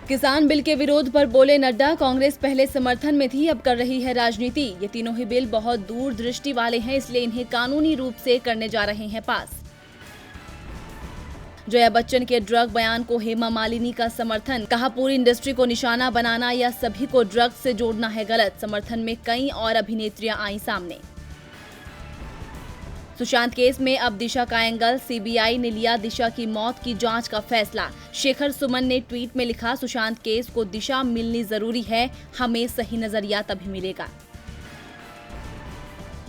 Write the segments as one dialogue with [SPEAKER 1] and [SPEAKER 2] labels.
[SPEAKER 1] किसान बिल के विरोध पर बोले नड्डा, कांग्रेस पहले समर्थन में थी, अब कर रही है राजनीति। ये तीनों ही बिल बहुत दूरदृष्टि वाले हैं, इसलिए इन्हें कानूनी रूप से करने जा रहे हैं पास। जया बच्चन के ड्रग बयान को हेमा मालिनी का समर्थन, कहा पूरी इंडस्ट्री को निशाना बनाना या सभी को ड्रग्स से जोड़ना है गलत। समर्थन में कई और अभिनेत्रियां आई सामने। सुशांत केस में अब दिशा का एंगल, सीबीआई ने लिया दिशा की मौत की जांच का फैसला। शेखर सुमन ने ट्वीट में लिखा, सुशांत केस को दिशा मिलनी जरूरी है, हमें सही नजरिया तभी मिलेगा।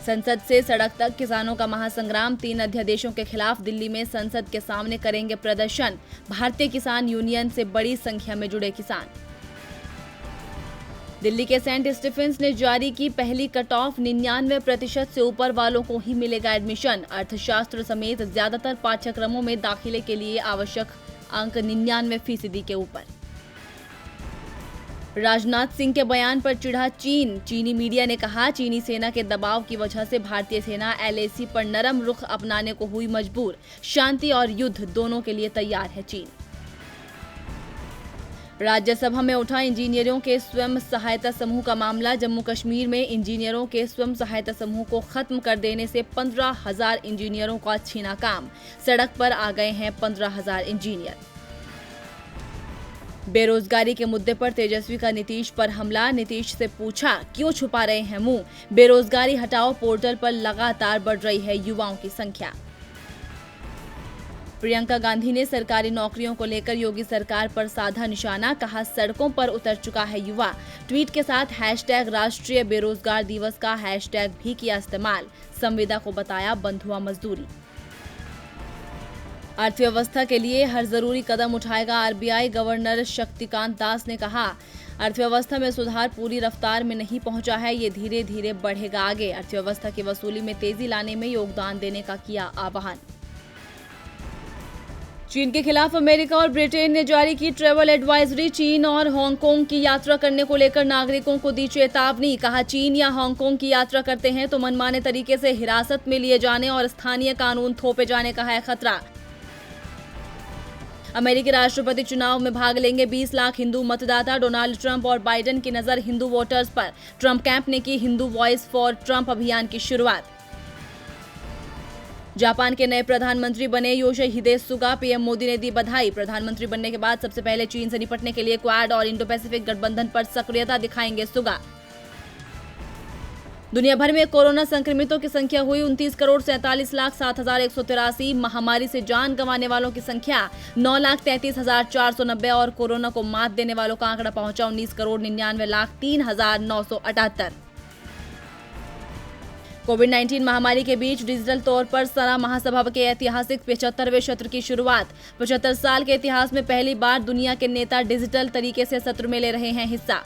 [SPEAKER 1] संसद से सड़क तक किसानों का महासंग्राम, 3 अध्यादेशों के खिलाफ दिल्ली में संसद के सामने करेंगे प्रदर्शन। भारतीय किसान यूनियन से बड़ी संख्या में जुड़े किसान। दिल्ली के सेंट स्टीफेंस ने जारी की पहली कट ऑफ, 99% से ऊपर वालों को ही मिलेगा एडमिशन। अर्थशास्त्र समेत ज्यादातर पाठ्यक्रमों में दाखिले के लिए आवश्यक अंक 99% के ऊपर। राजनाथ सिंह के बयान पर चिढ़ा चीन, चीनी मीडिया ने कहा चीनी सेना के दबाव की वजह से भारतीय सेना LAC पर नरम रुख अपनाने को हुई मजबूर। शांति और युद्ध दोनों के लिए तैयार है चीन। राज्यसभा में उठा इंजीनियरों के स्वयं सहायता समूह का मामला। जम्मू कश्मीर में इंजीनियरों के स्वयं सहायता समूह को खत्म कर देने से 15,000 इंजीनियरों का छीना काम। सड़क पर आ गए हैं 15,000 इंजीनियर। बेरोजगारी के मुद्दे पर तेजस्वी का नीतीश पर हमला। नीतीश से पूछा क्यों छुपा रहे हैं मुंह। बेरोजगारी हटाओ पोर्टल पर लगातार बढ़ रही है युवाओं की संख्या। प्रियंका गांधी ने सरकारी नौकरियों को लेकर योगी सरकार पर साधा निशाना, कहा सड़कों पर उतर चुका है युवा। ट्वीट के साथ हैशटैग राष्ट्रीय बेरोजगार दिवस का हैशटैग भी किया इस्तेमाल। संविदा को बताया बंधुआ मजदूरी। अर्थव्यवस्था के लिए हर जरूरी कदम उठाएगा RBI, गवर्नर शक्तिकांत दास ने कहा अर्थव्यवस्था में सुधार पूरी रफ्तार में नहीं पहुंचा है, ये धीरे धीरे बढ़ेगा आगे। अर्थव्यवस्था की वसूली में तेजी लाने में योगदान देने का किया आह्वान। चीन के खिलाफ अमेरिका और ब्रिटेन ने जारी की ट्रैवल एडवाइजरी। चीन और हांगकांग की यात्रा करने को लेकर नागरिकों को दी चेतावनी। कहा चीन या हांगकांग की यात्रा करते हैं तो मनमाने तरीके से हिरासत में लिए जाने और स्थानीय कानून थोपे जाने का है खतरा। अमेरिकी राष्ट्रपति चुनाव में भाग लेंगे 20 लाख हिंदू मतदाता। डोनाल्ड ट्रंप और बाइडेन की नजर हिंदू वोटर्स पर। ट्रंप कैंप ने की हिंदू वॉइस फॉर ट्रंप अभियान की शुरुआत। जापान के नए प्रधानमंत्री बने योशिहिदे सुगा, पीएम मोदी ने दी बधाई। प्रधानमंत्री बनने के बाद सबसे पहले चीन से निपटने के लिए क्वाड और इंडो पैसिफिक गठबंधन पर सक्रियता दिखाएंगे सुगा। दुनिया भर में कोरोना संक्रमितों की संख्या हुई 29,47,07,183। महामारी से जान गंवाने वालों की संख्या 9,33,490 और कोरोना को मात देने वालों का आंकड़ा पहुंचा 19,99,03,978। कोविड-19 महामारी के बीच डिजिटल तौर पर सना महासभा के ऐतिहासिक 75वें सत्र की शुरुआत। 75 साल के इतिहास में पहली बार दुनिया के नेता डिजिटल तरीके से सत्र में ले रहे हैं हिस्सा।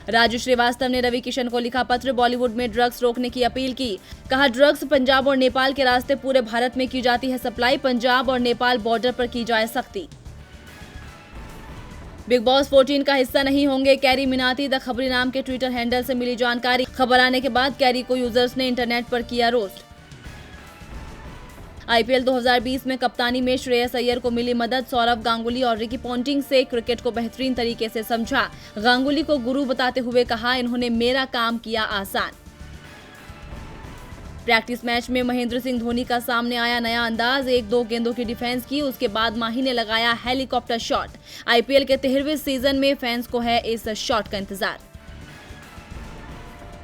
[SPEAKER 1] राजू श्रीवास्तव ने रवि किशन को लिखा पत्र, बॉलीवुड में ड्रग्स रोकने की अपील की। कहा ड्रग्स पंजाब और नेपाल के रास्ते पूरे भारत में की जाती है सप्लाई, पंजाब और नेपाल बॉर्डर पर की जाए सख्ती। बिग बॉस 14 का हिस्सा नहीं होंगे कैरी मिनाती, द खबरी नाम के ट्विटर हैंडल से मिली जानकारी। खबर आने के बाद कैरी को यूजर्स ने इंटरनेट पर किया रोस्ट। IPL 2020 में कप्तानी में श्रेयस अय्यर को मिली मदद। सौरव गांगुली और रिकी पॉन्टिंग से क्रिकेट को बेहतरीन तरीके से समझा। गांगुली को गुरु बताते हुए कहा इन्होंने मेरा काम किया आसान। प्रैक्टिस मैच में महेंद्र सिंह धोनी का सामने आया नया अंदाज। 1-2 गेंदों की डिफेंस की, उसके बाद माही ने लगाया हेलीकॉप्टर शॉट। IPL के 13वें सीजन में फैंस को है इस शॉट का इंतजार।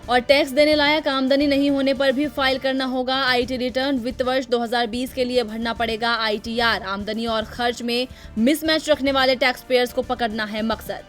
[SPEAKER 1] और टैक्स देने लायक आमदनी नहीं होने पर भी फाइल करना होगा IT रिटर्न। वित्त वर्ष 2020 के लिए भरना पड़ेगा ITR। आमदनी और खर्च में मिसमैच रखने वाले टैक्स पेयर्स को पकड़ना है मकसद।